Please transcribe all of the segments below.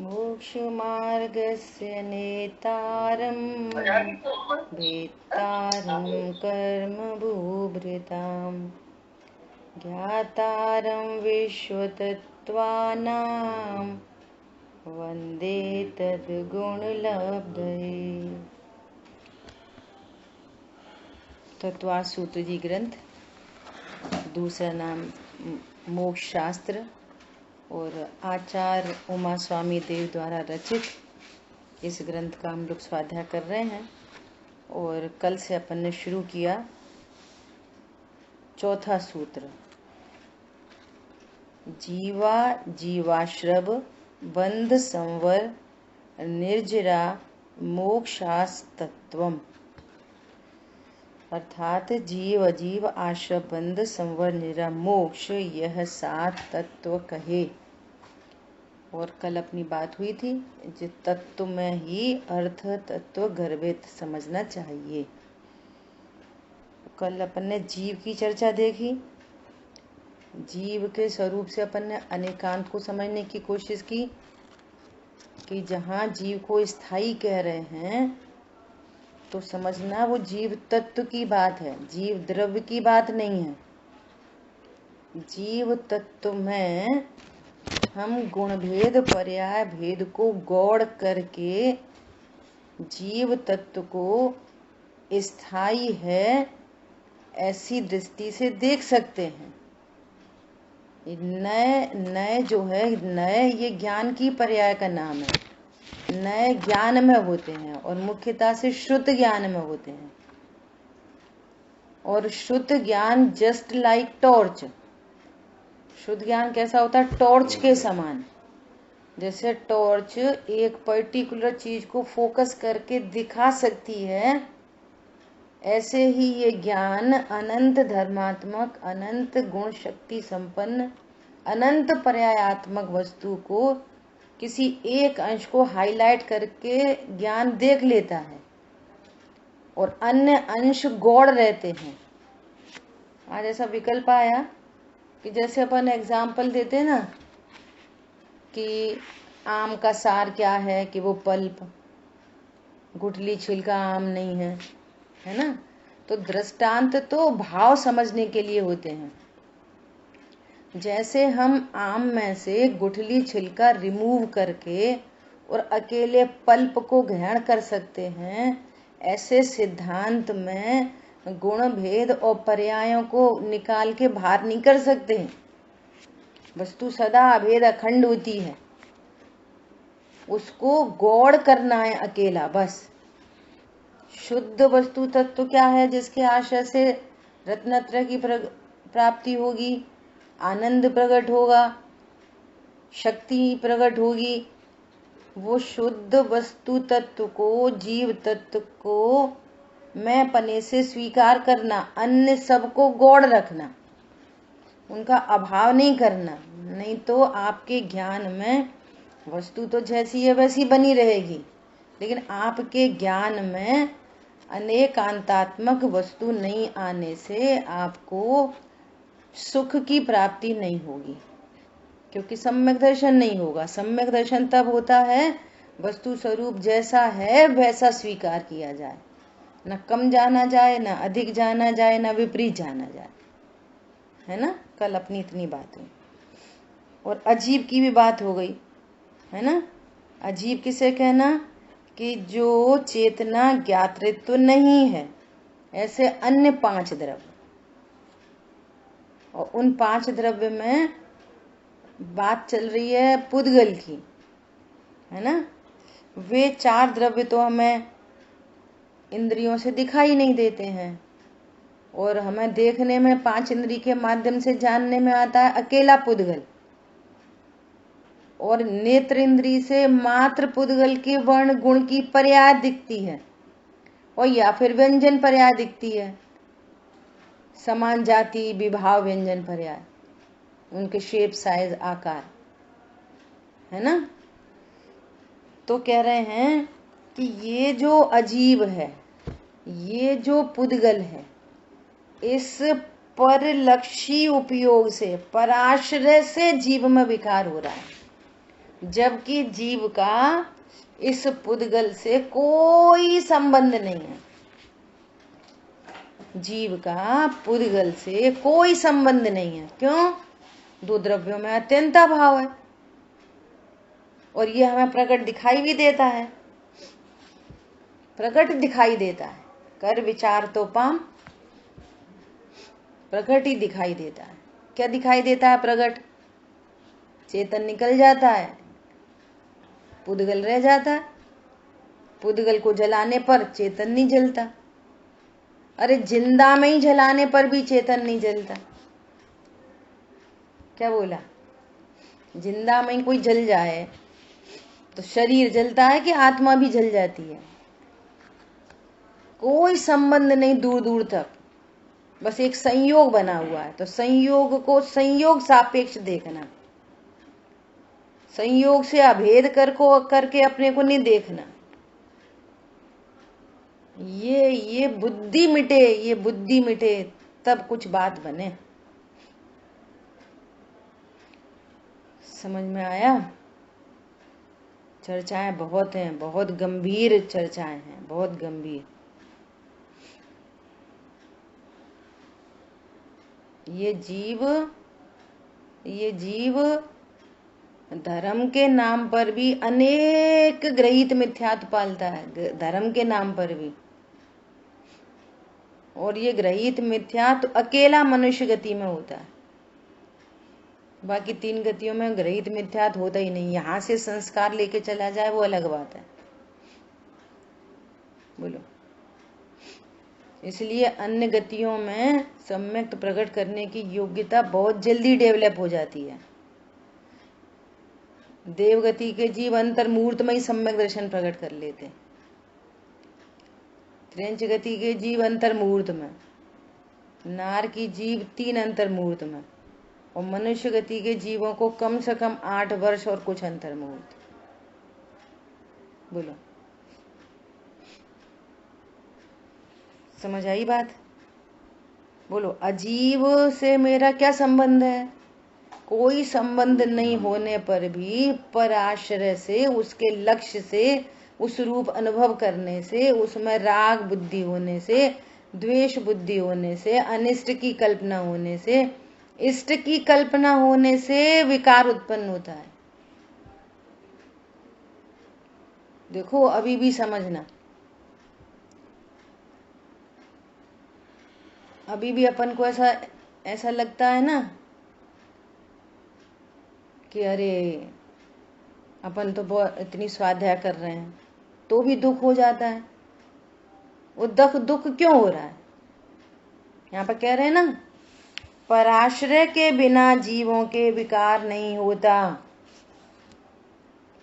मोक्षमार्गस्य नेतारं भेत्तारं कर्मभूभृतां ज्ञातारं विश्वतत्त्वानां वन्दे तद्गुणलब्धये। तत्त्वा सूत्र जी ग्रंथ, दूसरा नाम मोक्ष शास्त्र और आचार्य उमा स्वामी देव द्वारा रचित इस ग्रंथ का हम लोग स्वाध्याय कर रहे हैं। और कल से अपन ने शुरू किया चौथा सूत्र, जीवा जीवाश्रव बंध संवर निर्जरा मोक्षास्तत्वम, अर्थात जीव अजीव आश्रव बंध संवर निर्जरा मोक्ष, यह 7 तत्व कहे। और कल अपनी बात हुई थी जो तत्व में ही अर्थ तत्व गर्भित समझना चाहिए। कल अपन ने जीव की चर्चा देखी। जीव के स्वरूप से अपन ने अनेकांत को समझने की कोशिश की कि जहाँ जीव को स्थायी कह रहे हैं तो समझना वो जीव तत्व की बात है, जीव द्रव्य की बात नहीं है। जीव तत्व में हम गुण भेद पर्याय भेद को गौड़ करके जीव तत्व को स्थायी है ऐसी दृष्टि से देख सकते हैं। नए जो है, नए ये ज्ञान की पर्याय का नाम है। नए ज्ञान में होते हैं और मुख्यतः से शुद्ध ज्ञान में होते हैं। और शुद्ध ज्ञान जस्ट लाइक टॉर्च, शुद्ध ज्ञान कैसा होता है? टॉर्च के समान। जैसे टॉर्च एक पर्टिकुलर चीज को फोकस करके दिखा सकती है, ऐसे ही ये ज्ञान अनंत धर्मात्मक, अनंत गुण शक्ति संपन्न, अनंत पर्यायात्मक वस्तु को किसी एक अंश को हाईलाइट करके ज्ञान देख लेता है और अन्य अंश गौड़ रहते हैं। आज ऐसा विकल्प आया कि जैसे अपन एग्जाम्पल देते हैं ना कि आम का सार क्या है, कि वो पल्प, गुठली छिलका आम नहीं है, है ना। तो दृष्टांत तो भाव समझने के लिए होते हैं। जैसे हम आम में से गुठली छिलका रिमूव करके और अकेले पल्प को ग्रहण कर सकते हैं, ऐसे सिद्धांत में गुण भेद और पर्यायों को निकाल के बाहर नहीं कर सकते हैं। वस्तु सदा अभेद अखंड होती है, उसको गौड़ करना है अकेला बस। शुद्ध वस्तु तत्व क्या है? जिसके आश्रय से रत्नत्रय की प्राप्ति होगी, आनंद प्रकट होगा, शक्ति प्रकट होगी। वो शुद्ध वस्तु तत्व को, जीव तत्व को मैं पने से स्वीकार करना, अन्य सबको गौड़ रखना, उनका अभाव नहीं करना। नहीं तो आपके ज्ञान में वस्तु तो जैसी है वैसी बनी रहेगी, लेकिन आपके ज्ञान में अनेकांतात्मक वस्तु नहीं आने से आपको सुख की प्राप्ति नहीं होगी, क्योंकि सम्यक दर्शन नहीं होगा। सम्यक दर्शन तब होता है वस्तु स्वरूप जैसा है वैसा स्वीकार किया जाए, न कम जाना जाए, न अधिक जाना जाए, न विपरीत जाना जाए, है ना। कल अपनी इतनी बात हुई। और अजीब की भी बात हो गई, है ना। अजीब किसे कहना? कि जो चेतना ज्ञातृत्व नहीं है, ऐसे अन्य 5 द्रव्य। और उन 5 द्रव्य में बात चल रही है पुद्गल की, है ना। वे 4 द्रव्य तो हमें इंद्रियों से दिखाई नहीं देते हैं और हमें देखने में 5 इंद्रिय के माध्यम से जानने में आता है अकेला पुद्गल। और नेत्र इंद्रिय से मात्र पुद्गल के वर्ण गुण की पर्याय दिखती है, और या फिर व्यंजन पर्याय दिखती है, समान जाति विभाव व्यंजन पर्याय, उनके शेप साइज आकार, है ना। तो कह रहे हैं कि ये जो अजीब है, ये जो पुद्गल है, इस परलक्षी उपयोग से, पराश्रय से जीव में विकार हो रहा है। जबकि जीव का इस पुद्गल से कोई संबंध नहीं है। जीव का पुद्गल से कोई संबंध नहीं है। क्यों? दो द्रव्यों में अत्यंता भाव है और ये हमें प्रकट दिखाई भी देता है। प्रकट दिखाई देता है। कर विचार तो पाम, प्रकट ही दिखाई देता है। क्या दिखाई देता है प्रकट? चेतन निकल जाता है, पुद्गल रह जाता है। पुद्गल को जलाने पर चेतन नहीं जलता। अरे जिंदा में ही जलाने पर भी चेतन नहीं जलता। क्या बोला? जिंदा में कोई जल जाए तो शरीर जलता है कि आत्मा भी जल जाती है? कोई संबंध नहीं दूर दूर तक, बस एक संयोग बना हुआ है। तो संयोग को संयोग सापेक्ष देखना, संयोग से अभेद करके अपने को नहीं देखना। ये बुद्धि मिटे, ये बुद्धि मिटे तब कुछ बात बने। समझ में आया? चर्चाएं बहुत हैं, बहुत गंभीर चर्चाएं हैं, बहुत गंभीर। ये जीव धर्म के नाम पर भी अनेक ग्रहित मिथ्यात्व पालता है, धर्म के नाम पर भी। और ये ग्रहित मिथ्यात्व अकेला मनुष्य गति में होता है, बाकी तीन गतियों में ग्रहित मिथ्यात्व होता ही नहीं। यहां से संस्कार लेके चला जाए वो अलग बात है। बोलो। इसलिए अन्य गतियों में सम्यक प्रकट करने की योग्यता बहुत जल्दी डेवलप हो जाती है। देवगति के जीव अंतर्मूर्त में ही सम्यक दर्शन प्रकट कर लेते। त्रेंच गति के जीव अंतर्मूर्त में, नार की जीव 3 अंतर्मूर्त में, और मनुष्य गति के जीवों को कम से कम 8 वर्ष और कुछ अंतर्मूर्त। बोलो, समझ आई बात? बोलो, अजीव से मेरा क्या संबंध है? कोई संबंध नहीं होने पर भी पराश्रय से, उसके लक्ष्य से, उस रूप अनुभव करने से, उसमें राग बुद्धि होने से, द्वेष बुद्धि होने से, अनिष्ट की कल्पना होने से, इष्ट की कल्पना होने से विकार उत्पन्न होता है। देखो, अभी भी समझना, अभी भी अपन को ऐसा लगता है ना कि अरे अपन तो बहुत इतनी स्वाध्याय कर रहे हैं, तो भी दुख हो जाता है। वो दुख क्यों हो रहा है? यहाँ पर कह रहे हैं ना, पराश्रय के बिना जीवों के विकार नहीं होता।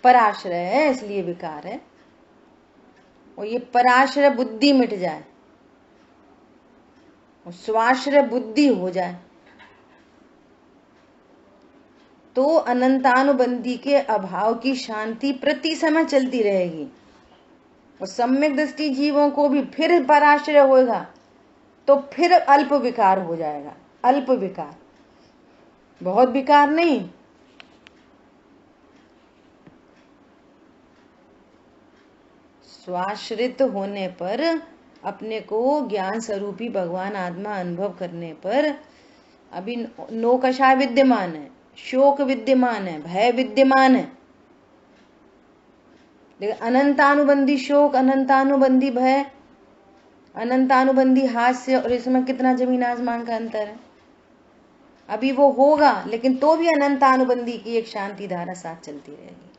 पराश्रय है इसलिए विकार है। और ये पराश्रय बुद्धि मिट जाए और स्वाश्रय बुद्धि हो जाए तो अनंतानुबंधी के अभाव की शांति प्रति समय चलती रहेगी। और सम्यक दृष्टि जीवों को भी फिर पराश्रय होगा तो फिर अल्प विकार हो जाएगा। अल्प विकार, बहुत विकार नहीं। स्वाश्रित होने पर, अपने को ज्ञान स्वरूपी भगवान आत्मा अनुभव करने पर अभी नो कषाय विद्यमान है, शोक विद्यमान है, भय विद्यमान है, लेकिन अनंतानुबंधी शोक, अनंतानुबंधी भय, अनंतानुबंधी हास्य, और इसमें कितना जमीन आसमान का अंतर है। अभी वो होगा, लेकिन तो भी अनंतानुबंधी की एक शांति धारा साथ चलती रहेगी।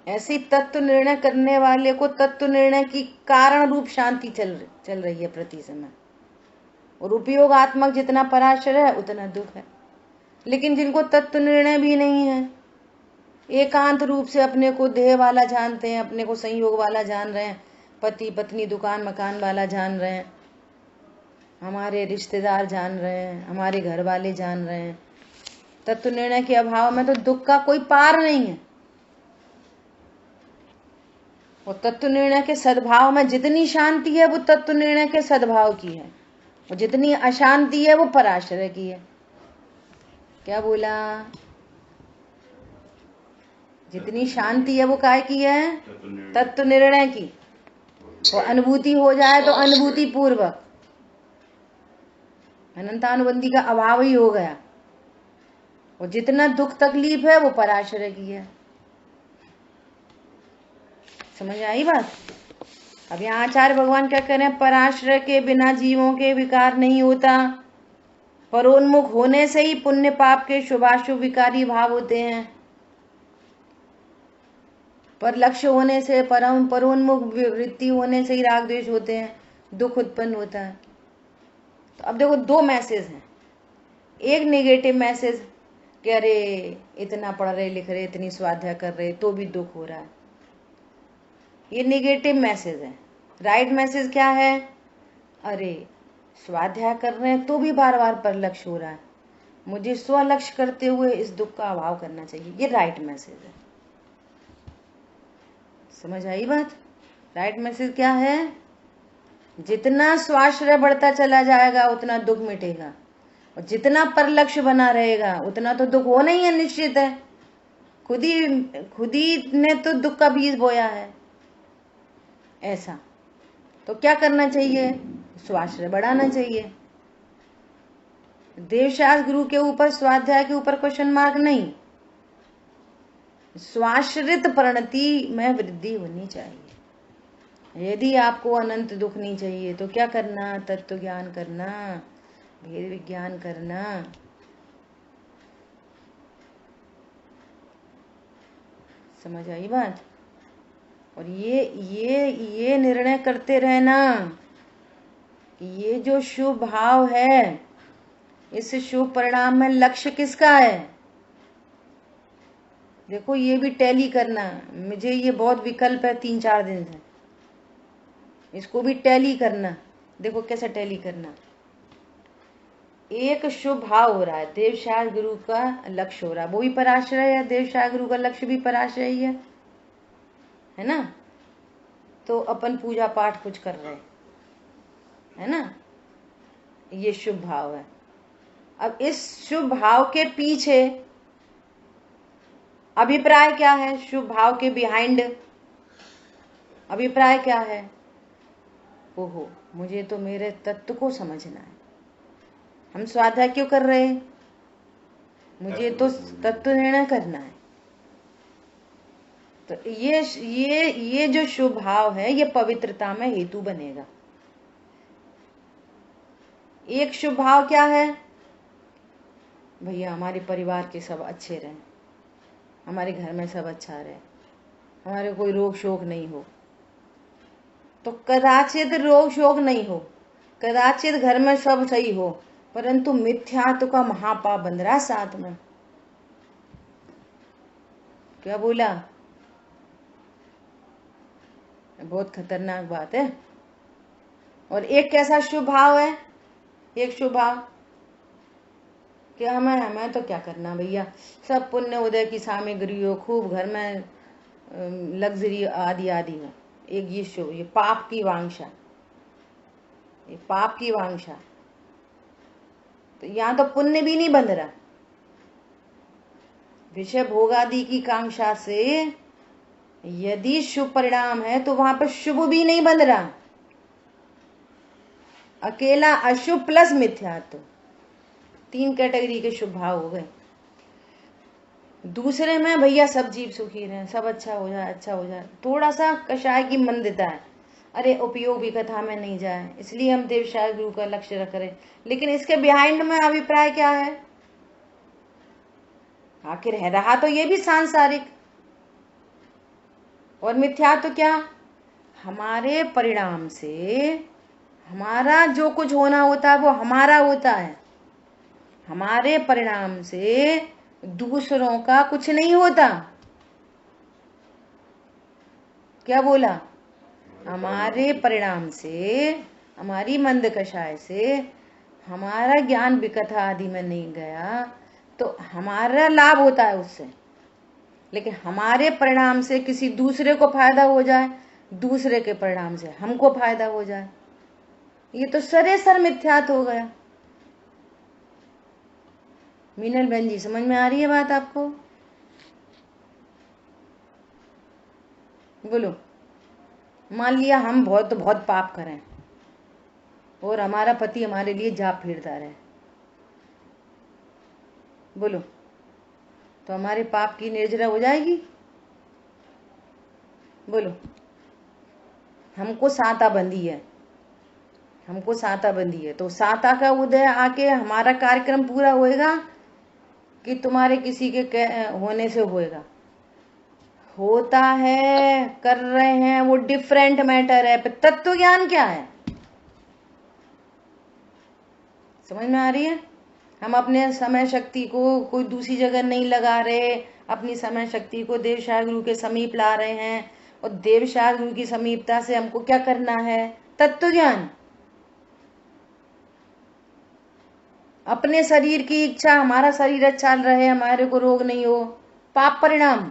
ऐसी तत्व निर्णय करने वाले को तत्व निर्णय की कारण रूप शांति चल रही है प्रति समय। और उपयोगात्मक जितना पराश्रय है उतना दुख है। लेकिन जिनको तत्व निर्णय भी नहीं है, एकांत रूप से अपने को देह वाला जानते हैं, अपने को संयोग वाला जान रहे हैं, पति पत्नी दुकान मकान वाला जान रहे हैं, हमारे रिश्तेदार जान रहे हैं, हमारे घर वाले जान रहे हैं, तत्व निर्णय के अभाव में तो दुख का कोई पार नहीं है। और तत्व निर्णय के सद्भाव में जितनी शांति है वो तत्व निर्णय के सद्भाव की है, और जितनी अशांति है वो पराश्रय की है। क्या बोला? जितनी शांति है वो काय की है? तत्व निर्णय की। और अनुभूति हो जाए तो अनुभूति पूर्वक, अनंतानुबंधी का अभाव ही हो गया। और जितना दुख तकलीफ है वो पराश्रय की है। समझ आई बात? अब यहाँ आचार्य भगवान क्या कह रहे हैं? पराश्रय के बिना जीवों के विकार नहीं होता। परोन्मुख होने से ही पुण्य पाप के शुभाशुभ विकारी भाव होते हैं। पर लक्ष्य होने से, परोन्मुख वृत्ति होने से ही राग द्वेष होते हैं, दुख उत्पन्न होता है। तो अब देखो दो मैसेज हैं। एक नेगेटिव मैसेज कि अरे इतना पढ़ रहे लिख रहे, इतनी स्वाध्याय कर रहे तो भी दुख हो रहा है, ये नेगेटिव मैसेज है। राइट मैसेज क्या है? अरे स्वाध्याय कर रहे हैं तो भी बार बार पर लक्ष्य हो रहा है, मुझे स्वलक्ष्य करते हुए इस दुख का अभाव करना चाहिए। ये राइट मैसेज है। समझ आई बात? राइट मैसेज क्या है? जितना स्वाश्रय बढ़ता चला जाएगा उतना दुख मिटेगा, और जितना पर लक्ष्य बना रहेगा उतना तो दुख होना ही है, निश्चित है। खुद ही ने तो दुख का बीज बोया है। ऐसा तो क्या करना चाहिए? स्वाश्रय बढ़ाना चाहिए। देवशास्त्र गुरु के ऊपर, स्वाध्याय के ऊपर क्वेश्चन मार्क नहीं, स्वाश्रित परिणति में वृद्धि होनी चाहिए। यदि आपको अनंत दुख नहीं चाहिए तो क्या करना? तत्व ज्ञान करना, भेद विज्ञान करना। समझ आई बात? और ये निर्णय करते रहना कि ये जो शुभ भाव है, इस शुभ परिणाम में लक्ष्य किसका है? देखो ये भी टैली करना। मुझे ये बहुत विकल्प है 3-4 दिन से, इसको भी टैली करना। देखो कैसे टैली करना। एक शुभ भाव हो रहा है, देवशास्त्र गुरु का लक्ष्य हो रहा है, वो भी पराश्रय है। देवशास्त्र गुरु का लक्ष्य भी पराश्रय ही है ना? तो अपन पूजा पाठ कुछ कर रहे है ना, ये शुभ भाव है। अब इस शुभ भाव के पीछे अभिप्राय क्या है? शुभ भाव के बिहाइंड अभिप्राय क्या है? ओहो, मुझे तो मेरे तत्व को समझना है। हम स्वाध्याय क्यों कर रहे हैं? मुझे तो तत्व निर्णय करना है। तो ये जो शुभ भाव है ये पवित्रता में हेतु बनेगा। एक शुभ भाव क्या है? भैया हमारे परिवार के सब अच्छे रहें, हमारे घर में सब अच्छा रहे, हमारे कोई रोग शोक नहीं हो। तो कदाचित रोग शोक नहीं हो, कदाचित घर में सब सही हो, परंतु मिथ्यात्व का महापाप बन रहा साथ में। क्या बोला? बहुत खतरनाक बात है। और एक कैसा शुभ भाव है? एक शुभ भाव कि हमें तो क्या करना भैया, सब पुण्य उदय की सामग्री हो, खूब घर में लग्जरी आदि आदि हो। एक ये शुभ, ये पाप की वांछा, ये पाप की वांछा। तो यहाँ तो पुण्य भी नहीं बंध रहा, विषय भोगादि की कांक्षा से यदि शुभ परिणाम है तो वहां पर शुभ भी नहीं बंध रहा। अकेला अशुभ प्लस मिथ्यात्व, 3 कैटेगरी के शुभ भाव हो गए। दूसरे में भैया सब जीव सुखी रहे, सब अच्छा हो जाए, अच्छा हो जाए। थोड़ा सा कषाय की मंदता है, अरे उपयोगी कथा में नहीं जाए, इसलिए हम देवशास्त्र गुरु का लक्ष्य रख रहे। लेकिन इसके बिहाइंड में अभिप्राय क्या है? आखिर है रहा तो ये भी सांसारिक। और मिथ्यात्व तो क्या? हमारे परिणाम से हमारा जो कुछ होना होता है वो हमारा होता है, हमारे परिणाम से दूसरों का कुछ नहीं होता। क्या बोला? हमारे परिणाम से, हमारी मंद कषाय से हमारा ज्ञान विकथा आदि में नहीं गया तो हमारा लाभ होता है उससे। लेकिन हमारे परिणाम से किसी दूसरे को फायदा हो जाए, दूसरे के परिणाम से हमको फायदा हो जाए, ये तो सरेसर मिथ्यात्व हो गया। मीनल बहन जी समझ में आ रही है बात आपको? बोलो, मान लिया हम बहुत बहुत पाप करें और हमारा पति हमारे लिए जाप फेरता रहे, बोलो, तो हमारे पाप की निर्जरा हो जाएगी? बोलो, हमको साता बंधी है, हमको साता बंधी है, तो साता का उदय आके हमारा कार्यक्रम पूरा होएगा कि तुम्हारे किसी के होने से होएगा? होता है, कर रहे हैं, वो डिफरेंट मैटर है। पर तत्व ज्ञान क्या है? समझ में आ रही है? हम अपने समय शक्ति को कोई दूसरी जगह नहीं लगा रहे, अपनी समय शक्ति को देव शाह गुरु के समीप ला रहे हैं, और देव शाह गुरु की समीपता से हमको क्या करना है? तत्व ज्ञान। अपने शरीर की इच्छा, हमारा शरीर अच्छा रहे, हमारे को रोग नहीं हो, पाप परिणाम,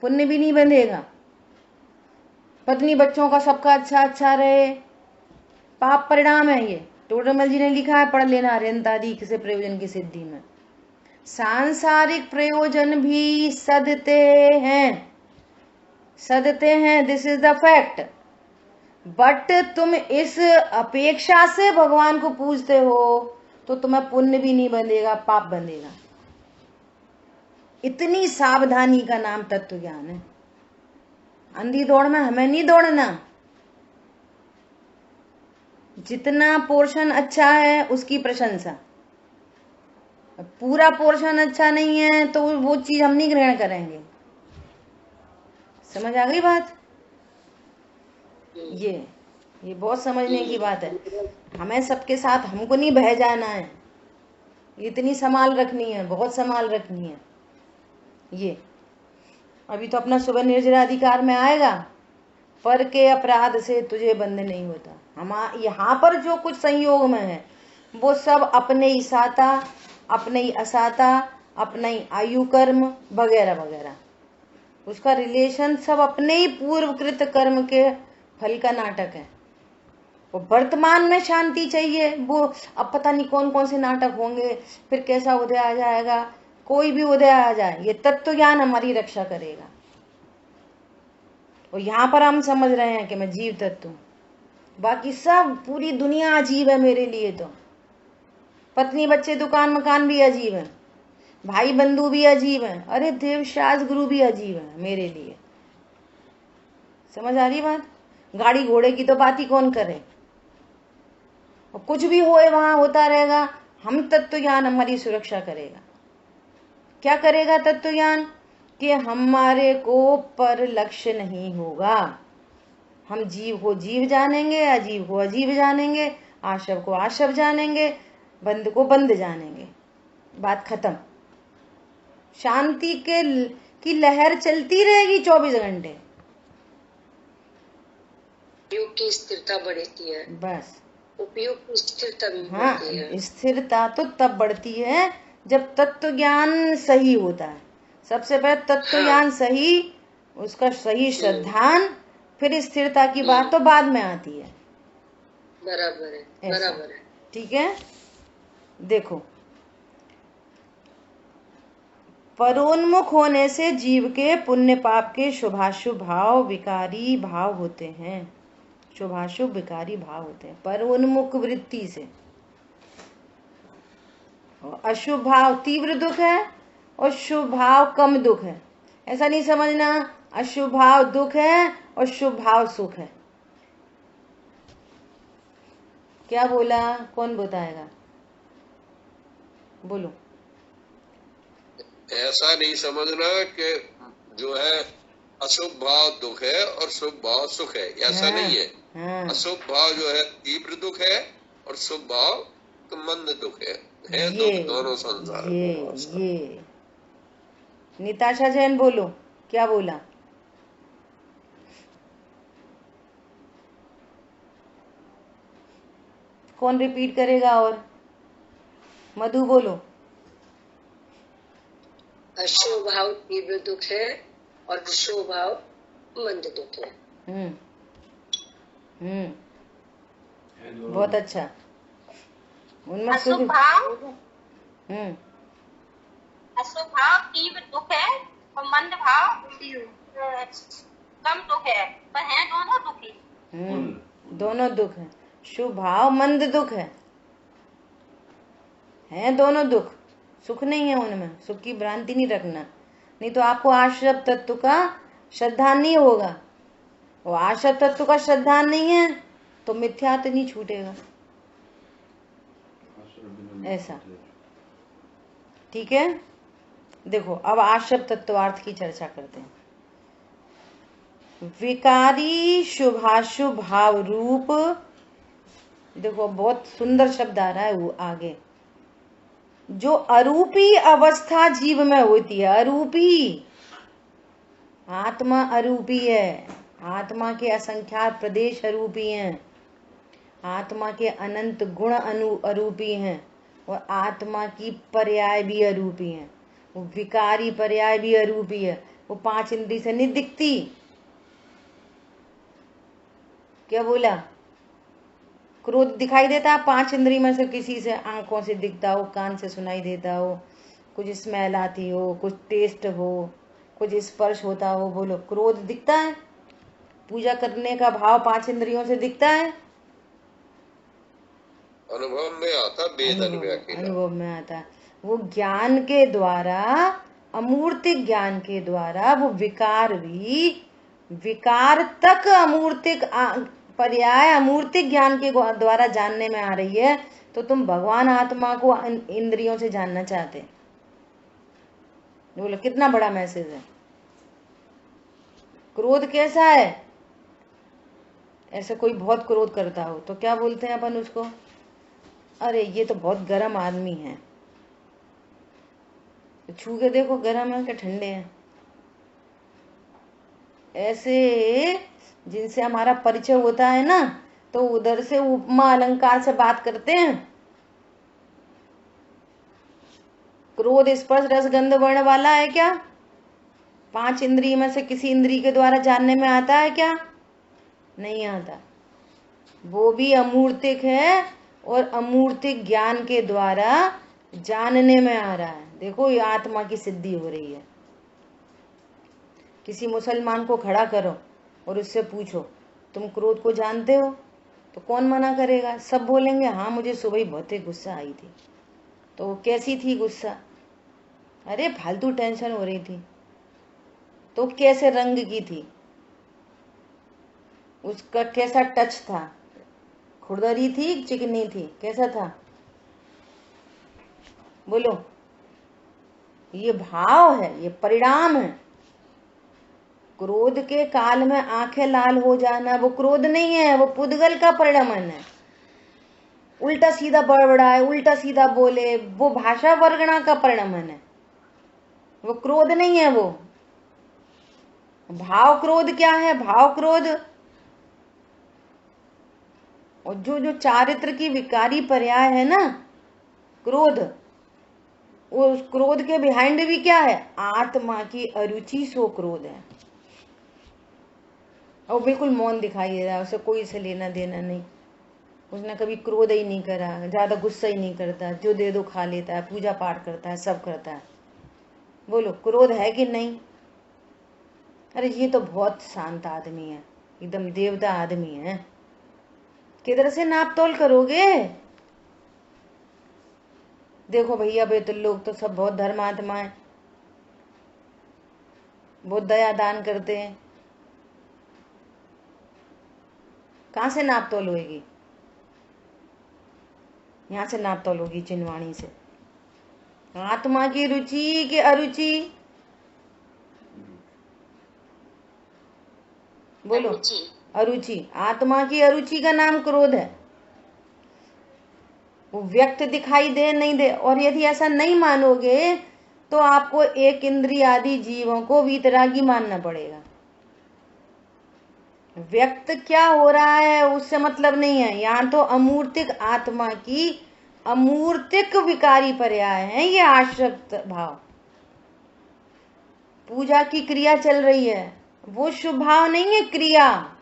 पुण्य भी नहीं बंधेगा। पत्नी बच्चों का सबका अच्छा अच्छा रहे, पाप परिणाम है। ये टोडरमल जी ने लिखा है, पढ़ लेना, अरिहंत आदि से प्रयोजन की सिद्धि में। सांसारिक प्रयोजन भी सदते हैं, सदते हैं, this is the fact. But तुम इस अपेक्षा से भगवान को पूजते हो तो तुम्हें पुण्य भी नहीं बंधेगा, पाप बंधेगा। इतनी सावधानी का नाम तत्व ज्ञान है। अंधी दौड़ में हमें नहीं दौड़ना। जितना पोर्शन अच्छा है उसकी प्रशंसा, पूरा पोर्शन अच्छा नहीं है तो वो चीज हम नहीं ग्रहण करेंगे। समझ आ गई बात? ये बहुत समझने की बात है। हमें सबके साथ हमको नहीं बह जाना है, इतनी संभाल रखनी है, बहुत संभाल रखनी है। ये अभी तो अपना सुबह निर्जरा अधिकार में आएगा, पर के अपराध से तुझे बंद नहीं होता। हम यहाँ पर जो कुछ संयोग में है वो सब अपने ही साता, अपने ही असाता, अपना ही आयु कर्म वगैरह वगैरह, उसका रिलेशन सब अपने ही पूर्वकृत कर्म के फल का नाटक है। वो वर्तमान में शांति चाहिए, वो अब पता नहीं कौन कौन से नाटक होंगे, फिर कैसा उदय आ जाएगा, कोई भी उदय आ जाए, ये तत्व ज्ञान हमारी रक्षा करेगा। और यहाँ पर हम समझ रहे हैं कि मैं जीव तत्व हूँ, बाकी सब पूरी दुनिया अजीब है मेरे लिए। तो पत्नी बच्चे दुकान मकान भी अजीब है, भाई बंधु भी अजीब है, अरे देव शास्त्र गुरु भी अजीब है मेरे लिए। समझ आ रही बात? गाड़ी घोड़े की तो बात ही कौन करे, और कुछ भी होए वहां होता रहेगा। हम तत्व ज्ञान हमारी सुरक्षा करेगा। क्या करेगा तत्व ज्ञान? कि हमारे को पर लक्ष्य नहीं होगा। हम जीव को जीव जानेंगे, अजीव को अजीब जानेंगे, आशव को आशव जानेंगे, बंद को बंद जानेंगे। बात खत्म। शांति की लहर चलती रहेगी 24 घंटे। उपयोग की स्थिरता बढ़ती है, बस उपयोग की स्थिरता भी हाँ, बढ़ती है। स्थिरता तो तब बढ़ती है जब तत्व ज्ञान सही होता है। सबसे पहले तत्व ज्ञान सही, उसका सही श्रद्धान, फिर स्थिरता की बात तो बाद में आती है। बराबर है, बराबर है। ठीक है, देखो, परोन्मुख होने से जीव के पुण्य पाप के शुभाशुभ भाव विकारी भाव होते हैं। शुभाशुभ विकारी भाव होते हैं परोन्मुख वृत्ति से। अशुभ भाव तीव्र दुख है और शुभ भाव कम दुख है। ऐसा नहीं समझना अशुभ भाव दुख है और शुभ भाव सुख है। क्या बोला? कौन बताएगा? बोलो। ऐसा नहीं समझना कि जो है अशुभ भाव दुख है और शुभ भाव सुख है, ऐसा नहीं है। अशुभ भाव जो है तीव्र दुख है और शुभ भाव तो मंद दुख है दुख दोनों संसार। ये निताशा जैन बोलो, क्या बोला? कौन रिपीट करेगा? और मधु बोलो। अशुभ भाव तीव्र दुख है और शुभ भाव मंद दुख है। बहुत अच्छा। उनमें अशुभ भाव अशुभ भाव तीव्र दुख है और मंद भाव कम दुख है, पर है दोनों दुखी। दोनों दुख है। शुभ भाव मंद दुख है दोनों दुख, सुख नहीं है उनमें, सुख की भ्रांति नहीं रखना, नहीं तो आपको आश्रय तत्व का श्रद्धा नहीं होगा। वो आश्रय तत्व का श्रद्धा नहीं है तो मिथ्यात्व नहीं छूटेगा। ऐसा ठीक है। देखो अब आश्रय तत्वार्थ की चर्चा करते हैं। विकारी शुभाशुभ भाव रूप, देखो बहुत सुंदर शब्द आ रहा है वो आगे, जो अरूपी अवस्था जीव में होती है। अरूपी, आत्मा अरूपी है, आत्मा के असंख्यात प्रदेश अरूपी हैं, आत्मा के अनंत गुण अरूपी हैं, और आत्मा की पर्याय भी अरूपी हैं। वो विकारी पर्याय भी अरूपी है, वो 5 इंद्रिय से नहीं दिखती। क्या बोला? क्रोध दिखाई देता है 5 इंद्रिय में से किसी से, आंखों से दिखता हो, कान से सुनाई देता हो, कुछ स्मेल आती हो, कुछ टेस्ट हो, कुछ स्पर्श होता हो। बोलो क्रोध दिखता है? पूजा करने का भाव 5 इंद्रियों से दिखता है? अनुभव में आता, वेद अनुभव में आता। वो ज्ञान के द्वारा, अमूर्तिक ज्ञान के द्वारा वो विकार भी, विकार तक अमूर्तिक पर्याय अमूर्तिक ज्ञान के द्वारा जानने में आ रही है। तो तुम भगवान आत्मा को इंद्रियों से जानना चाहते। बोलो कितना बड़ा मैसेज है। क्रोध कैसा है? ऐसे कोई बहुत क्रोध करता हो तो क्या बोलते हैं अपन उसको? अरे ये तो बहुत गर्म आदमी है। छू के देखो गर्म है कि ठंडे हैं। ऐसे जिनसे हमारा परिचय होता है ना, तो उधर से उपमा अलंकार से बात करते हैं। क्रोध स्पर्श रस गंध वर्ण वाला है क्या? 5 इंद्रिय में से किसी इंद्रिय के द्वारा जानने में आता है क्या? नहीं आता। वो भी अमूर्तिक है, और अमूर्तिक ज्ञान के द्वारा जानने में आ रहा है। देखो ये आत्मा की सिद्धि हो रही है। किसी मुसलमान को खड़ा करो और उससे पूछो तुम क्रोध को जानते हो, तो कौन मना करेगा? सब बोलेंगे हाँ मुझे सुबह बहुत ही गुस्सा आई थी। तो कैसी थी गुस्सा? अरे फालतू टेंशन हो रही थी। तो कैसे रंग की थी? उसका कैसा टच था? खुरदरी थी, चिकनी थी, कैसा था? बोलो। ये भाव है, ये परिणाम है। क्रोध के काल में आंखें लाल हो जाना वो क्रोध नहीं है, वो पुद्गल का परिणाम है। उल्टा सीधा बड़बड़ाए, उल्टा सीधा बोले, वो भाषा वर्गणा का परिणाम है, वो क्रोध नहीं है। वो भाव क्रोध क्या है? भाव क्रोध, और जो चारित्र की विकारी पर्याय है ना क्रोध, उस क्रोध के बिहाइंड भी क्या है? आत्मा की अरुचि सो क्रोध है। और बिल्कुल मौन दिखाई दे रहा है, उसे कोई से लेना देना नहीं, उसने कभी क्रोध ही नहीं करा, ज्यादा गुस्सा ही नहीं करता, जो दे दो खा लेता है, पूजा पाठ करता है, सब करता है। बोलो क्रोध है कि नहीं? अरे ये तो बहुत शांत आदमी है, एकदम देवता आदमी है। किधर से नाप तोल करोगे? देखो भैया तो लोग तो सब बहुत धर्मात्मा है, बहुत दया दान करते हैं। कहां से नाप तोल होगी? यहां से नाप तोल होगी, चिन्हवाणी से। आत्मा की रुचि की अरुचि? बोलो अरुचि। आत्मा की अरुचि का नाम क्रोध है। वो व्यक्त दिखाई दे नहीं दे। और यदि ऐसा नहीं मानोगे तो आपको एक इंद्रिय आदि जीवों को वीतरागी मानना पड़ेगा। व्यक्त क्या हो रहा है उससे मतलब नहीं है। यहाँ तो अमूर्तिक आत्मा की अमूर्तिक विकारी पर्याय है ये आश्रित भाव। पूजा की क्रिया चल रही है, वो शुभ भाव नहीं है, क्रिया।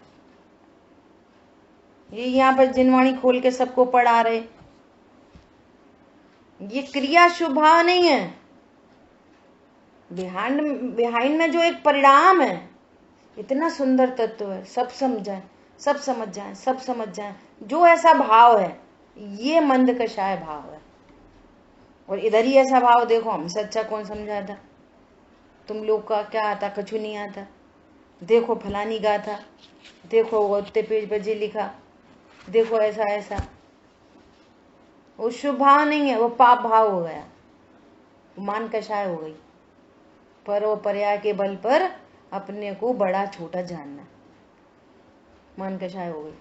ये यहाँ पर जिनवाणी खोल के सबको पढ़ा रहे, ये क्रिया शुभ भाव नहीं है। बिहाइंड में जो एक परिणाम है, इतना सुंदर तत्व है। सब समझाएं, सब समझ जाएं, सब समझ जाएं। जो ऐसा भाव है ये मंद कषाय भाव है। और इधर ही ऐसा भाव देखो, हमसे अच्छा कौन समझाता। तुम लोग का क्या आता, कछु नहीं आता। देखो फलानी गाथा, देखो वो उतने पेज पर जे लिखा, देखो ऐसा ऐसा। वो शुभ भाव नहीं है, वो पाप भाव हो गया, वो मान कषाय हो गई। परोपर्या के बल पर अपने को बड़ा छोटा जानना, मान कषाय हो गई।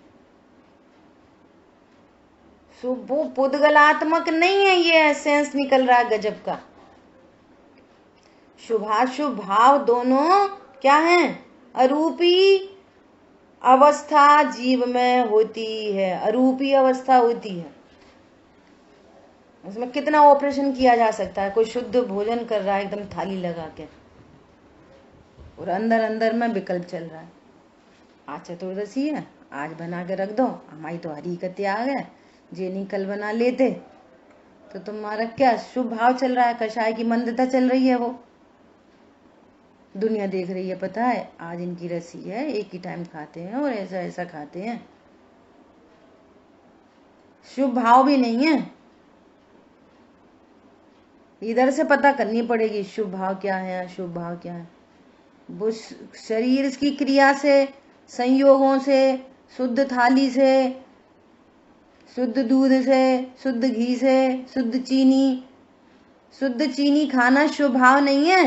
वो पुद्गलात्मक नहीं है, ये सेंस निकल रहा है गजब का। शुभाशुभ भाव दोनों क्या है? अरूपी अवस्था जीव में होती है, अरूपी अवस्था होती है। उसमें कितना ऑपरेशन किया जा सकता है। कोई शुद्ध भोजन कर रहा है एकदम थाली लगा के, और अंदर अंदर में विकल्प चल रहा है। आज चतुर्दशी है, आज बना के रख दो, हमारी तो हरी का त्याग है, जे नहीं कल बना लेते। तो तुम्हारा क्या शुभ भाव चल रहा है, कषाय की मंदता चल रही है। वो दुनिया देख रही है, पता है आज इनकी रसी है, एक ही टाइम खाते हैं और ऐसा ऐसा खाते हैं। शुभ भाव भी नहीं है। इधर से पता करनी पड़ेगी शुभ भाव क्या है, अशुभ भाव क्या है। वो शरीर की क्रिया से, संयोगों से, शुद्ध थाली से, शुद्ध दूध से, शुद्ध घी से, शुद्ध चीनी खाना शुभ भाव नहीं है।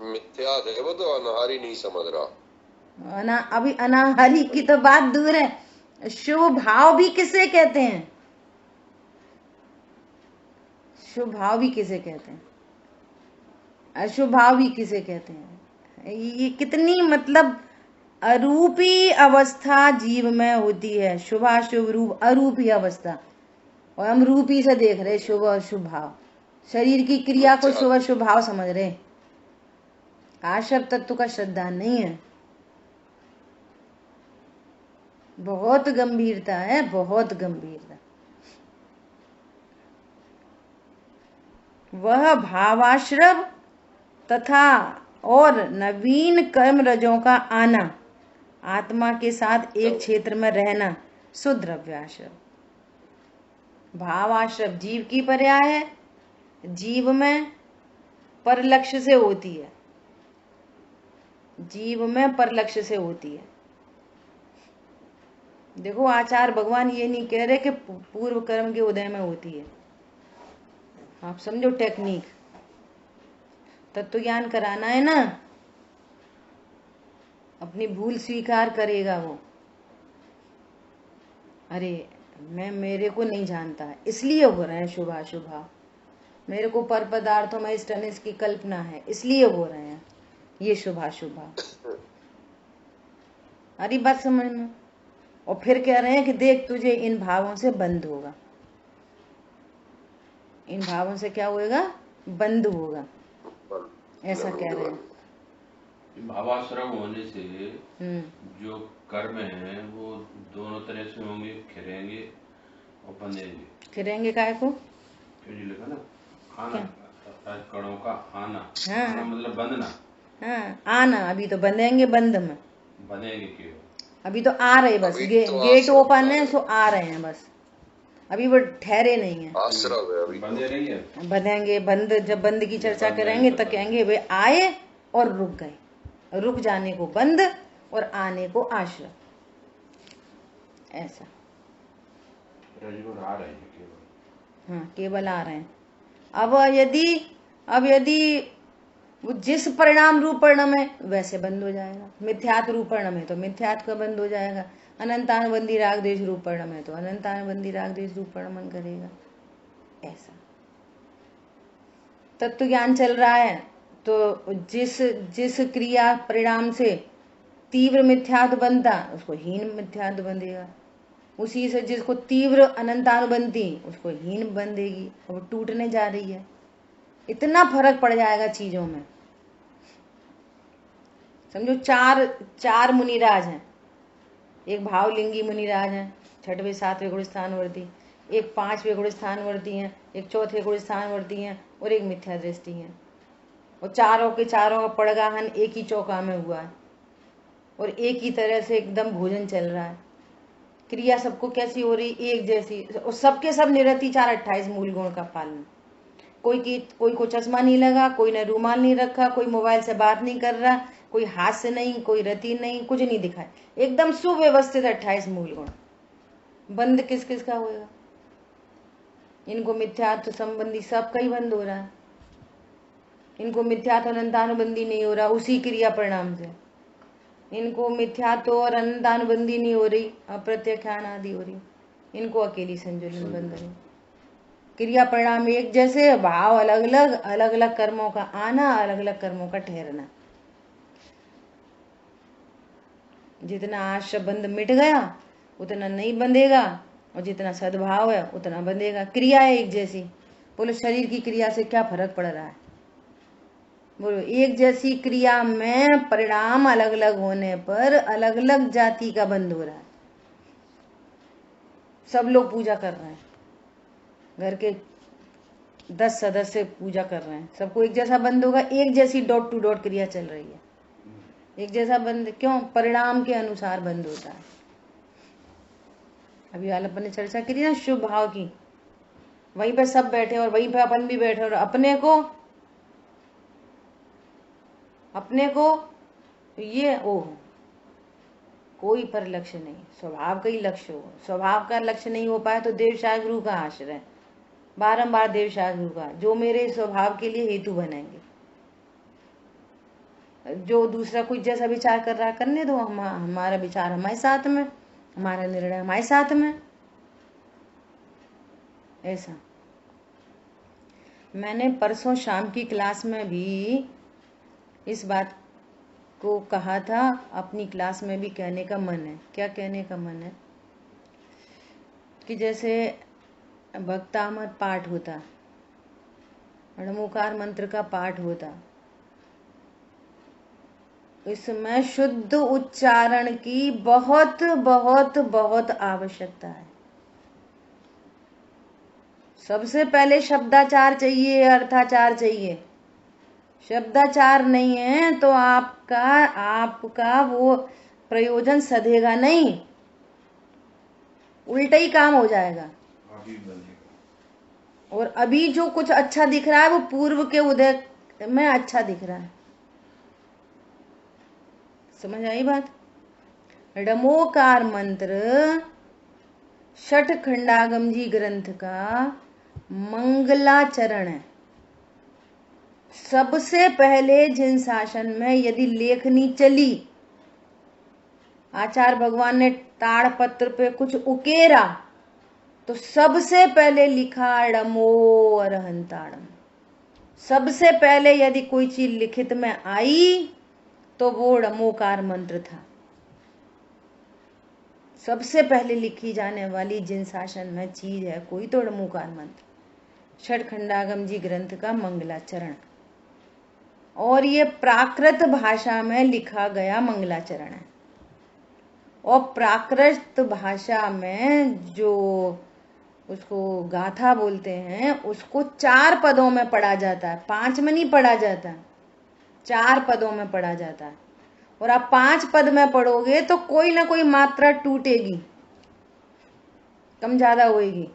मिथ्या है वो, तो अनाहारी नहीं समझ रहा। अभी अनाहारी की तो बात दूर है। शुभ भाव भी किसे कहते हैं? शुभ भाव भी किसे कहते हैं? अशुभ भाव भी किसे कहते हैं? ये कितनी मतलब अरूपी अवस्था जीव में होती है। शुभाशुभ रूप अरूपी अवस्था, और हम रूपी से देख रहे शुभ और शुभ भाव। शरीर की क्रिया को शुभ शुभ भाव समझ रहे। आश्रव तत्व का श्रद्धा नहीं है। बहुत गंभीरता है, बहुत गंभीरता। वह भावाश्रव तथा और नवीन कर्म रजों का आना, आत्मा के साथ एक क्षेत्र में रहना, सुद्रव्याश्रव। भावाश्रव जीव की पर्याय है, जीव में पर लक्ष्य से होती है, जीव में पर लक्ष्य से होती है। देखो आचार्य भगवान ये नहीं कह रहे कि पूर्व कर्म के उदय में होती है। आप समझो टेक्निक, तत्व ज्ञान कराना है ना, अपनी भूल स्वीकार करेगा वो। अरे मेरे को नहीं जानता है इसलिए हो रहे हैं शुभाशुभ, मेरे को पर पदार्थों में इस टनिस की कल्पना है इसलिए हो रहे हैं ये शुभाशुभ। अरे बात समझ में। और फिर कह रहे हैं कि देख तुझे इन भावों से बंद होगा, इन भावों से क्या होएगा? बंद होगा, ऐसा कह रहे हैं। भावाश्रम होने से जो कर्म है वो दोनों तरह से होंगे, खिरेंगे और बंधेंगे। खिरेंगे काहे को? लिखा ना, आना, कणों का आना। हाँ। आना मतलब बंधना। हाँ, आना। अभी तो बंधेंगे, बंद में बंधेंगे क्यों? अभी तो आ रहे बस, गेट ओपन है सो आ रहे हैं बस, अभी वो ठहरे नहीं है। आश्रव है अभी, बंधे नहीं है। बंधेंगे, बंद जब बंद की चर्चा करेंगे तो कहेंगे वे आए और रुक गए, रुक जाने को बंद और आने को आश्रय, ऐसा। आ रहे हैं केवल। हाँ, केवल आ रहे हैं। अब यदि वो जिस परिणाम रूप परिणाम है वैसे बंद हो जाएगा। मिथ्यात्व रूप परिणाम है तो मिथ्यात्व का बंद हो जाएगा। अनंतानुबंधी राग देश रूप परिणाम है तो अनंतानुबंधी राग देश रूप परिणाम करेगा, ऐसा। तत्व ज्ञान चल रहा है तो जिस क्रिया परिणाम से तीव्र मिथ्यात्व बनता उसको हीन मिथ्यात्व बंधेगा, उसी से जिसको तीव्र अनंतानुबंधी उसको हीन बंधेगी, और वो टूटने जा रही है। इतना फर्क पड़ जाएगा चीजों में। समझो चार मुनिराज हैं। एक भावलिंगी मुनिराज हैं, 6वें 7वें गुण स्थानवर्ती, एक 5वें गुण स्थानवर्ती हैं, एक 4थे गुण स्थानवर्ती हैं, और एक मिथ्या दृष्टि है। और चारों के चारों का पड़गाहन एक ही चौका में हुआ है और एक ही तरह से एकदम भोजन चल रहा है। क्रिया सबको कैसी हो रही, एक जैसी, और सबके सब निरति 428 मूल गुण का पालन। कोई को चश्मा नहीं लगा, कोई ने रूमाल नहीं रखा, कोई मोबाइल से बात नहीं कर रहा, कोई हास्य नहीं, कोई रति नहीं, कुछ नहीं दिखाए, एकदम सुव्यवस्थित 28 मूल गुण। बंद किस किस का होगा? इनको मिथ्यात्व संबंधी सबका ही बंद हो रहा है। इनको मिथ्यात्व अनंतानुबंधी नहीं हो रहा उसी क्रिया परिणाम से। इनको मिथ्यात्व और अनंतानुबंधी नहीं हो रही, अप्रत्याख्यान आदि हो रही। इनको अकेली संजुलन बंद हो रही। क्रिया परिणाम एक जैसे, भाव अलग अलग, अलग अलग कर्मों का आना, अलग अलग कर्मों का ठहरना। जितना आश्रय बंध मिट गया उतना नहीं बंधेगा, और जितना सद्भाव है उतना बंधेगा। क्रिया है एक जैसी, बोलो शरीर की क्रिया से क्या फर्क पड़ रहा है? बोलो एक जैसी क्रिया में परिणाम अलग अलग होने पर अलग अलग जाति का बंध हो रहा है। सब लोग पूजा कर रहे हैं, घर के 10 सदस्य पूजा कर रहे हैं, सबको एक जैसा बंद होगा? एक जैसी डॉट टू डॉट क्रिया चल रही है, एक जैसा बंद क्यों? परिणाम के अनुसार बंद होता है। अभी अपन ने चर्चा करी ना शुभ भाव की, वहीं पे सब बैठे और वहीं पे अपन भी बैठे, और अपने को ये कोई पर लक्ष्य नहीं, स्वभाव का ही लक्ष्य हो। स्वभाव का लक्ष्य नहीं हो पाए तो देवशाह गुरु का आश्रय, बारंबार देवशाह गुरु का, जो मेरे स्वभाव के लिए हेतु बनेंगे। जो दूसरा कोई जैसा विचार कर रहा है करने दो, हमारा विचार हमारे साथ में, हमारा निर्णय हमारे साथ में। ऐसा मैंने परसों शाम की क्लास में भी इस बात को कहा था, अपनी क्लास में भी कहने का मन है। क्या कहने का मन है? कि जैसे भक्तामद पाठ होता, णमोकार मंत्र का पाठ होता, इसमें शुद्ध उच्चारण की बहुत बहुत बहुत आवश्यकता है। सबसे पहले शब्दाचार चाहिए, अर्थाचार चाहिए। शब्दाचार नहीं है तो आपका वो प्रयोजन सधेगा नहीं, उल्टा ही काम हो जाएगा। और अभी जो कुछ अच्छा दिख रहा है वो पूर्व के उदय में अच्छा दिख रहा है। समझ आई बात? णमोकार मंत्र षठ खंडागम जी ग्रंथ का मंगलाचरण है। सबसे पहले जिन शासन में यदि लेखनी चली, आचार्य भगवान ने ताड़पत्र पे कुछ उकेरा तो सबसे पहले लिखा णमो अरहंताणम। सबसे पहले यदि कोई चीज लिखित में आई तो वो णमोकार मंत्र था। सबसे पहले लिखी जाने वाली जिन शासन में चीज है कोई तो णमोकार मंत्र, षठ खंडागम जी ग्रंथ का मंगलाचरण। और ये प्राकृत भाषा में लिखा गया मंगलाचरण है। और प्राकृत भाषा में जो उसको गाथा बोलते हैं, उसको 4 पदों में पढ़ा जाता है, 5 में नहीं पढ़ा जाता, 4 पदों में पढ़ा जाता है। और आप 5 पद में पढ़ोगे तो कोई ना कोई मात्रा टूटेगी, कम ज्यादा होएगी।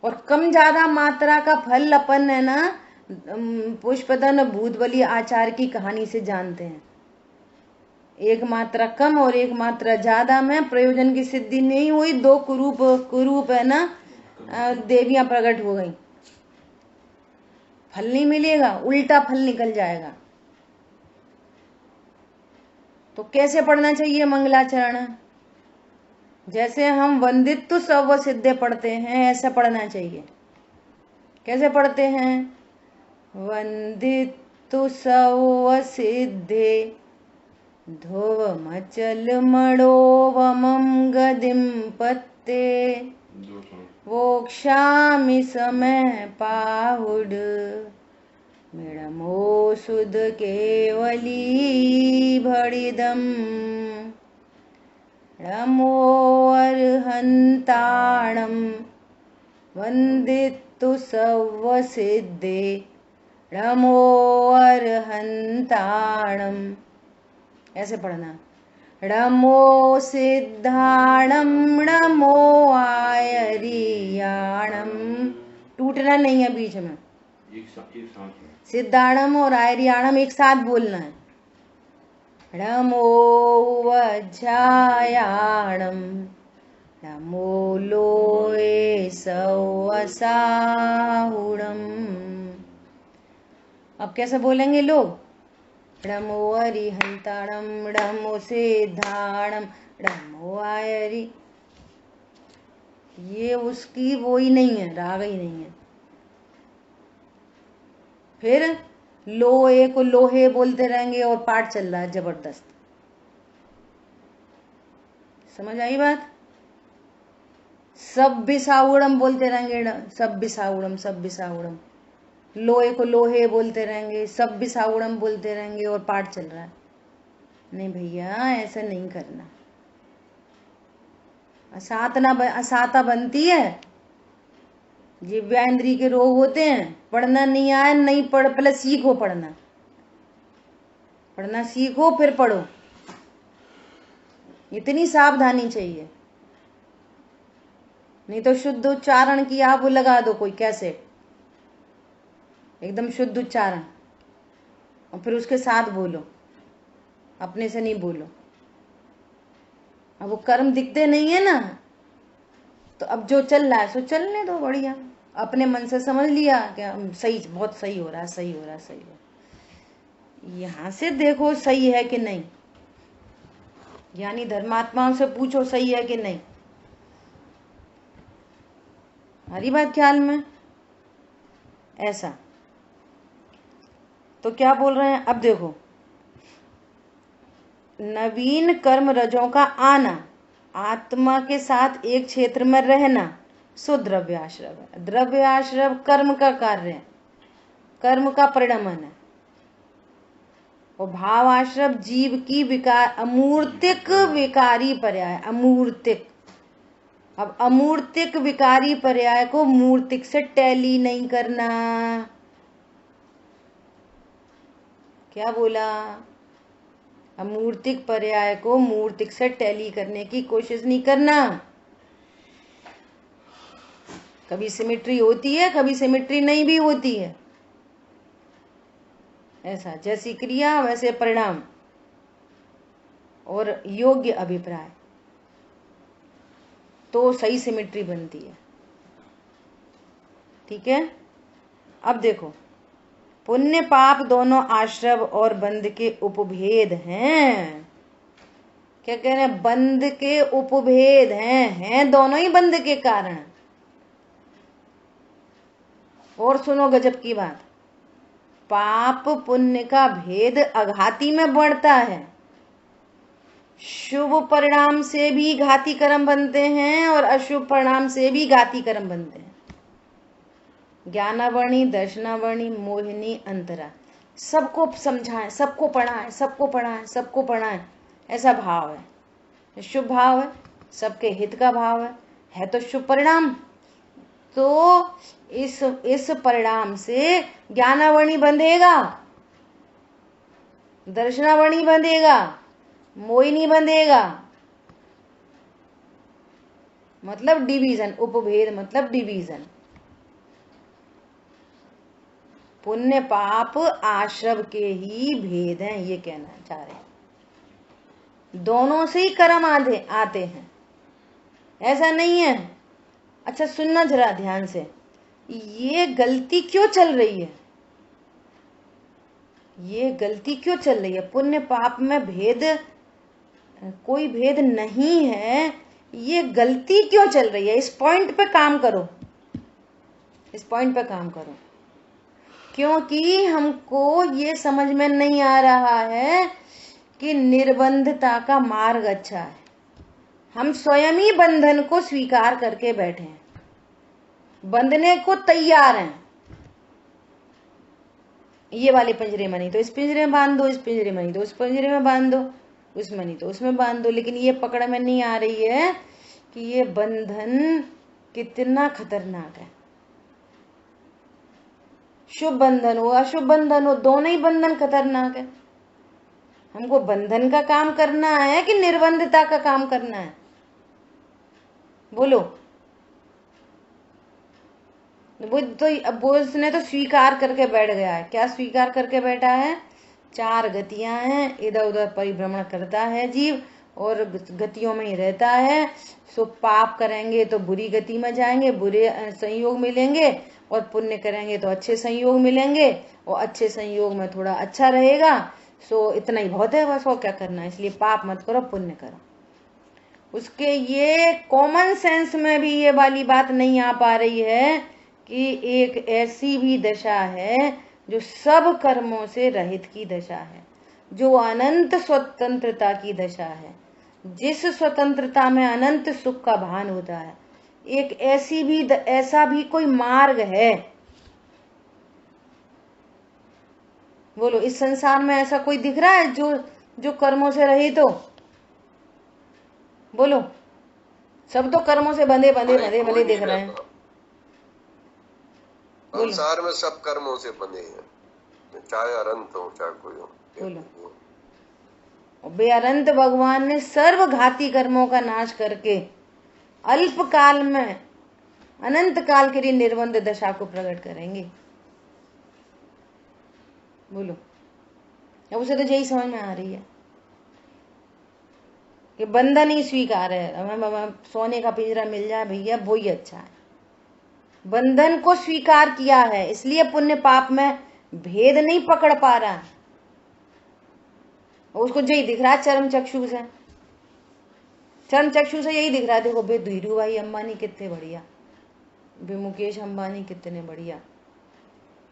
और कम ज्यादा मात्रा का फल अपन है ना पुष्पदन भूतबली आचार्य की कहानी से जानते हैं। एक मात्रा कम और एक मात्रा ज्यादा में प्रयोजन की सिद्धि नहीं हुई, 2 कुरूप है ना देवियां प्रकट हो गई, फल नहीं मिलेगा, उल्टा फल निकल जाएगा। तो कैसे पढ़ना चाहिए मंगलाचरण? जैसे हम वंदित्व सव सिद्धे पढ़ते हैं ऐसा पढ़ना चाहिए। कैसे पढ़ते हैं? वंदित्व सव सिद्धे ध्रुवमचल मणोवमं गदिं पत्ते वोक्षामि समय पाहुड मिणमो सुद केवली भड़िदम णमो अर्हन्ताणं वन्दित्तु सव्व सिद्धे णमो अर्हन्ताणम, ऐसे पढ़ना। णमो सिद्धाणम णमो आयरियाणम, टूटना नहीं है बीच में, एक सांस में। सिद्धाणम और आयरियाणम एक साथ बोलना है। णमो वज्रायाणम नमो लोए सौसाहुणम। अब कैसे बोलेंगे लोग? णमो अरिहंताणम णमो सिद्धाणम णमो आयरी। ये उसकी वो ही नहीं है, राग ही नहीं है। फिर लोहे को लोहे बोलते रहेंगे और पाठ चल रहा है जबरदस्त। समझ आई बात? सब बिसाउड़म बोलते रहेंगे, सब बिसाउड़म, सब बिसाउड़म। लोहे को लोहे बोलते रहेंगे, सब बिसाउड़म बोलते रहेंगे और पाठ चल रहा है। नहीं भैया, ऐसा नहीं करना। असाता बनती है, जिव्यान्द्री के रोग होते हैं। पढ़ना नहीं आए, नहीं पढ़, पहले सीखो पढ़ना। पढ़ना सीखो फिर पढ़ो। इतनी सावधानी चाहिए, नहीं तो शुद्ध उच्चारण की आप वो लगा दो कोई कैसेट, एकदम शुद्ध उच्चारण, और फिर उसके साथ बोलो, अपने से नहीं बोलो। अब वो कर्म दिखते नहीं है ना, तो अब जो चल रहा है सो चलने दो, बढ़िया। अपने मन से समझ लिया कि सही, बहुत सही हो रहा है, सही हो रहा है, सही हो रहा है। यहां से देखो सही है कि नहीं, यानी धर्मात्माओं से पूछो सही है कि नहीं। हरी बात ख्याल में? ऐसा तो क्या बोल रहे हैं? अब देखो, नवीन कर्म रजों का आना, आत्मा के साथ एक क्षेत्र में रहना, सो द्रव्याश्रव है। द्रव्याश्रव कर्म का कार्य है, कर्म का परिणमन है। और भावाश्रव जीव की विकार, अमूर्तिक विकारी पर्याय, अमूर्तिक। अब अमूर्तिक विकारी पर्याय को मूर्तिक से टैली नहीं करना। क्या बोला? अमूर्तिक पर्याय को मूर्तिक से टैली करने की कोशिश नहीं करना। कभी सिमेट्री होती है, कभी सिमेट्री नहीं भी होती है। ऐसा, जैसी क्रिया वैसे परिणाम और योग्य अभिप्राय, तो सही सिमेट्री बनती है। ठीक है? अब देखो, पुण्य पाप दोनों आश्रव और बंध के उपभेद हैं। क्या कह रहे हैं? बंध के उपभेद हैं दोनों ही बंध के कारण। और सुनो गजब की बात, पाप पुण्य का भेद अघाती में बढ़ता है। शुभ परिणाम से भी घाती कर्म बनते हैं और अशुभ परिणाम से भी घाती कर्म बनते हैं। ज्ञानावर्णी, दर्शनावर्णी, मोहिनी, अंतरा, सबको समझाएं, सबको पढ़ाएं, सबको पढ़ाएं, सबको पढ़ाएं, ऐसा भाव है। शुभ भाव है, सबके हित का भाव है तो शुभ परिणाम। तो इस परिणाम से ज्ञानावर्णी बंधेगा, दर्शनावर्णी बंधेगा, मोहिनी बंधेगा। मतलब डिवीजन, उपभेद मतलब डिवीजन। पुण्य पाप आश्रव के ही भेद हैं, ये कहना चाह रहे हैं। दोनों से ही कर्म आते हैं, ऐसा नहीं है। अच्छा सुनना जरा ध्यान से, ये गलती क्यों चल रही है? ये गलती क्यों चल रही है? पुण्य पाप में भेद, कोई भेद नहीं है, ये गलती क्यों चल रही है? इस पॉइंट पे काम करो, इस पॉइंट पे काम करो। क्योंकि हमको ये समझ में नहीं आ रहा है कि निर्बंधता का मार्ग अच्छा है। हम स्वयं ही बंधन को स्वीकार करके बैठे हैं, बंधने को तैयार हैं। ये वाले पिंजरे में नहीं तो इस पिंजरे में बांध दो, इस पिंजरे में नहीं तो उस पिंजरे में बांध दो, उसमें नहीं तो उसमें बांध दो। लेकिन ये पकड़ में नहीं आ रही है कि ये बंधन कितना खतरनाक है। शुभ बंधन हो अशुभ बंधन हो, दोनों ही बंधन खतरनाक है। हमको बंधन का काम करना है कि निर्बंधता का काम करना है? बोलो। वो उसने तो स्वीकार करके बैठ गया है। क्या स्वीकार करके बैठा है? 4 गतियां हैं, इधर उधर परिभ्रमण करता है जीव और गतियों में ही रहता है। सो पाप करेंगे तो बुरी गति में जाएंगे, बुरे संयोग मिलेंगे, और पुण्य करेंगे तो अच्छे संयोग मिलेंगे, और अच्छे संयोग में थोड़ा अच्छा रहेगा। सो इतना ही बहुत है बस, और क्या करना है। इसलिए पाप मत करो, पुण्य करो। उसके ये कॉमन सेंस में भी ये वाली बात नहीं आ पा रही है कि एक ऐसी भी दशा है जो सब कर्मों से रहित की दशा है, जो अनंत स्वतंत्रता की दशा है, जिस स्वतंत्रता में अनंत सुख का भान होता है। एक ऐसा भी कोई मार्ग है? बोलो, इस संसार में ऐसा कोई दिख रहा है जो कर्मों से रहित हो? बोलो। सब तो कर्मों से बंधे दिख रहे हैं। संसार में सब कर्मों से बंधे हैं, चाहे अनंत हो चाहे कोई हो। बोलो। बेअनंत भगवान ने सर्वघाती कर्मों का नाश करके अल्प काल में अनंत काल के लिए निर्बंध दशा को प्रकट करेंगे। बोलो। अब उसे तो यही समझ में आ रही है कि बंधन ही स्वीकार है। हमें सोने का पिंजरा मिल जाए भैया, वो ही अच्छा है। बंधन को स्वीकार किया है, इसलिए पुण्य पाप में भेद नहीं पकड़ पा रहा है। उसको यही दिख रहा है चरम चक्षु से यही दिख रहा है। देखो बे धीरू भाई अंबानी कितने बढ़िया, बे मुकेश अंबानी कितने बढ़िया,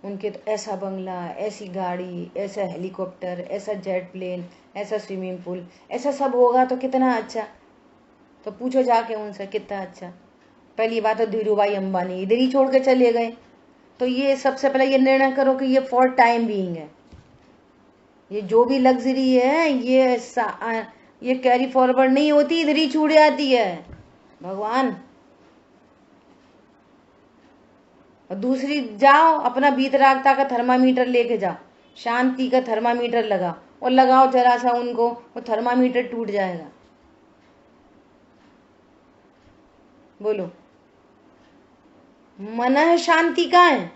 उनके तो ऐसा बंगला, ऐसी गाड़ी, ऐसा हेलीकॉप्टर, ऐसा जेट प्लेन, ऐसा स्विमिंग पूल, ऐसा सब होगा तो कितना अच्छा। तो पूछो जाके उनसे कितना अच्छा। पहली बात तो धीरू भाई अंबानी इधर ही छोड़ के चले गए। तो ये सबसे पहले ये निर्णय करो कि ये फॉर टाइम बीइंग है। ये जो भी लग्जरी है ये कैरी फॉरवर्ड नहीं होती, इधर ही छूट जाती है भगवान। और दूसरी, जाओ अपना वीतरागता का थर्मामीटर लेके जाओ, शांति का थर्मामीटर लगाओ, और लगाओ जरा सा उनको, वो थर्मामीटर टूट जाएगा। बोलो। मन शांति का है।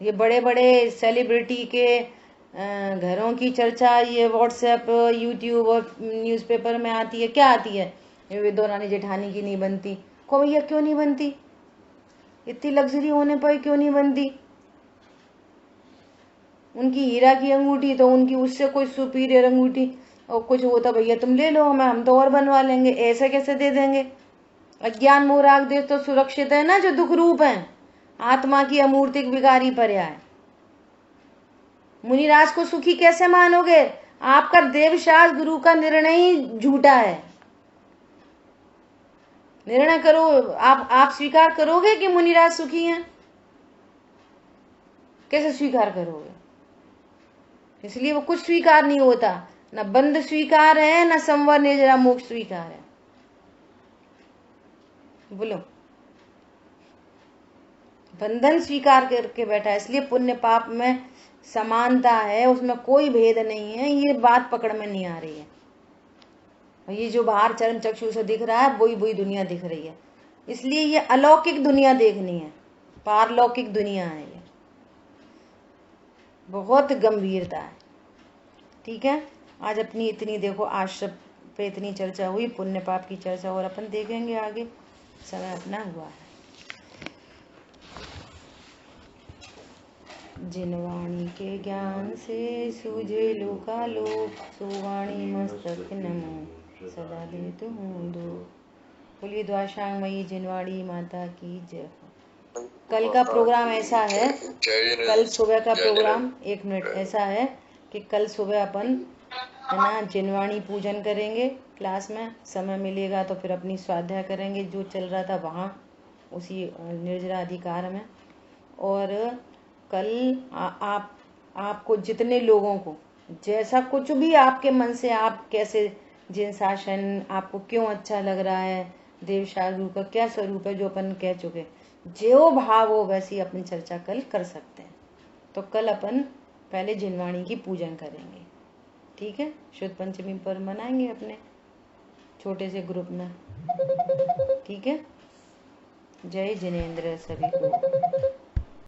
ये बड़े बड़े सेलिब्रिटी के घरों की चर्चा ये व्हाट्सएप, यूट्यूब और न्यूज़पेपर में आती है। क्या आती है? ये दौरानी जेठानी की नहीं बनती। को भैया क्यों नहीं बनती? इतनी लग्जरी होने पर क्यों नहीं बनती? उनकी हीरा की अंगूठी तो उनकी उससे कोई सुपीरियर अंगूठी और कुछ होता भैया तुम ले लो, हम तो और बनवा लेंगे। ऐसे कैसे दे देंगे? अज्ञान मोह राग देश तो सुरक्षित है ना, जो दुख रूप है, आत्मा की अमूर्तिक विकारी पर्याय। मुनिराज को सुखी कैसे मानोगे? आपका देवशास्त्र गुरु का निर्णय ही झूठा है। निर्णय करो, आप स्वीकार करोगे कि मुनिराज सुखी हैं? कैसे स्वीकार करोगे? इसलिए वो कुछ स्वीकार नहीं होता, न बंध स्वीकार है, न संवर निर्जरा मोक्ष स्वीकार है। बोलो। बंधन स्वीकार करके बैठा है, इसलिए पुण्य पाप में समानता है, उसमें कोई भेद नहीं है। ये बात पकड़ में नहीं आ रही है। और ये जो बाहर चरम चक्षु से दिख रहा है वही दुनिया दिख रही है। इसलिए ये अलौकिक दुनिया देखनी है, पारलौकिक दुनिया है। ये बहुत गंभीरता है। ठीक है, आज अपनी इतनी देखो आश्रम पे इतनी चर्चा हुई, पुण्य पाप की चर्चा और अपन देखेंगे आगे। समय अपना हुआ है। जिन वाणी के ज्ञान से सूझे लोकालोक, सो वाणी मस्तक नमो सदा देतु हूँ दो। बोलिए द्वाशांगमयी जिनवाणी माता की जय। कल का प्रोग्राम ऐसा है, कल सुबह का प्रोग्राम 1 मिनट ऐसा है कि कल सुबह अपन है ना जिनवाणी पूजन करेंगे क्लास में। समय मिलेगा तो फिर अपनी स्वाध्याय करेंगे, जो चल रहा था वहाँ उसी निर्जरा अधिकार में। और कल आपको जितने लोगों को जैसा कुछ भी आपके मन से, आप कैसे जिन शासन आपको क्यों अच्छा लग रहा है, देव शास्त्र का क्या स्वरूप है जो अपन कह चुके, जो भाव हो वैसी अपनी चर्चा कल कर सकते हैं। तो कल अपन पहले जिनवाणी की पूजन करेंगे, ठीक है। शुद्ध पंचमी पर मनाएंगे अपने छोटे से ग्रुप में, ठीक है। जय जिनेंद्र सभी को।